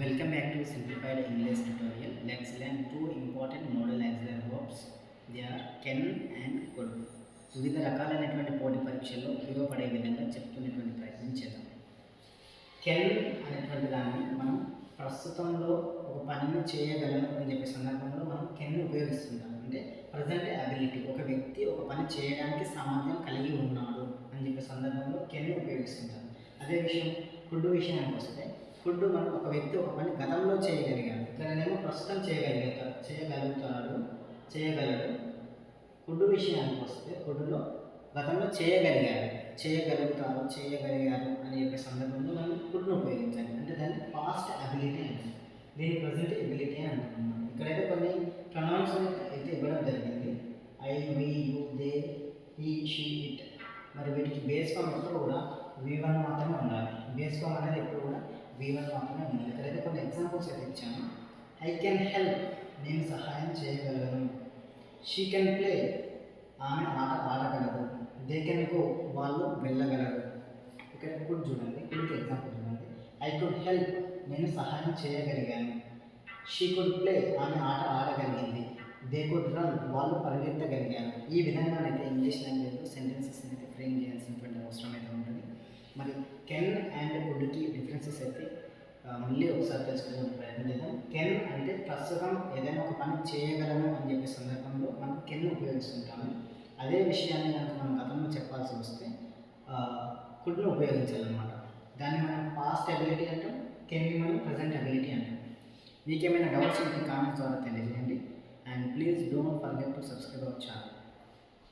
Welcome back to Simplified English tutorial. Let's learn two important model auxiliary verbs. They are can and could. వివిధ రకాలైనటువంటి పోటీ పరీక్షల్లో ఉపయోగపడే విధంగా చెప్తున్నటువంటి ప్రయత్నం చేద్దాం. కెన్ అనేటువంటి దాన్ని మనం ప్రస్తుతంలో ఒక పనిని చేయగలను అని చెప్పే సందర్భంలో మనం కెన్ ఉపయోగిస్తుంటాం. అంటే ప్రజెంట్ అబిలిటీ, ఒక వ్యక్తి ఒక పని చేయడానికి సామర్థ్యం కలిగి ఉన్నాడు అని చెప్పే సందర్భంలో కెన్ ఉపయోగిస్తుంటాం. అదే విషయం కుడ్ విషయానికి వస్తే కుడ్ మనం ఒక వ్యక్తి ఒక పని గతంలో చేయగలిగాడు, ఇక్కడనేమో ప్రస్తుతం చేయగలడు. కుడ్ విషయానికి వస్తే కుడ్లో గతంలో చేయగలిగారు అని చెప్పే సందర్భంలో మనం కుడ్ను ఉపయోగించాలి. అంటే దాన్ని పాస్ట్ అబిలిటీ అంటారు, దీని ప్రజెంట్ ఎబిలిటీ అని అంటున్నాం. ఇక్కడైతే కొన్ని ప్రొనౌన్స్ అయితే ఇవ్వడం జరిగింది. I, we, you, they, he, she, it. మరి వీటికి బేస్ ఫామ్ ఎప్పుడు కూడా V1 మాత్రమే ఉండాలి. బేస్ ఫామ్ అనేది ఎప్పుడు కూడా V1 మాత్రమే ఉండాలి. ఇక్కడైతే కొన్ని ఎగ్జాంపుల్స్ అయితే ఇచ్చాను. ఐ కెన్ హెల్ప్, నేను సహాయం చేయగలను. షీ కెన్ ప్లే, ఆమె ఆట ఆడగలదు. దే కెన్ గో, వాళ్ళు వెళ్ళగలరు. ఇక్కడ కుడ్ చూడండి, కుడ్కి ఎగ్జాంపుల్ చూడండి. ఐ కుడ్ హెల్ప్, నేను సహాయం చేయగలిగాను. షీ కుడ్ ప్లే, ఆమె ఆట ఆడగలిగింది. దే కుడ్ రన్, వాళ్ళు పరిగెత్తగలిగారు. ఈ విధంగానైతే ఇంగ్లీష్ లాంగ్వేజ్లో సెంటెన్సెస్ అయితే ఫ్రేమ్ చేయాల్సినటువంటి అవసరం అయితే ఉంటుంది. మరి కెన్ అండ్ కుడ్కి డిఫరెన్సెస్ అయితే మళ్ళీ ఒకసారి తెలుసుకోవడానికి ప్రయత్నం చేద్దాం. కెన్ అంటే ప్రస్తుతం ఏదైనా ఒక పని చేయగలను అని చెప్పే సందర్భంలో మనం కెన్ ఉపయోగిస్తుంటాము. అదే విషయాన్ని కనుక మనం గతంలో చెప్పాల్సి వస్తే కుడ్ను ఉపయోగించాలన్నమాట. దాన్ని మనం పాస్ట్ అబిలిటీ అంటాం, కెన్ని మనం ప్రజెంట్ అబిలిటీ అంటాం. మీకేమైనా డౌట్స్ ఉంటే కామెంట్స్ ద్వారా తెలియజేయండి. And please don't forget to subscribe our channel.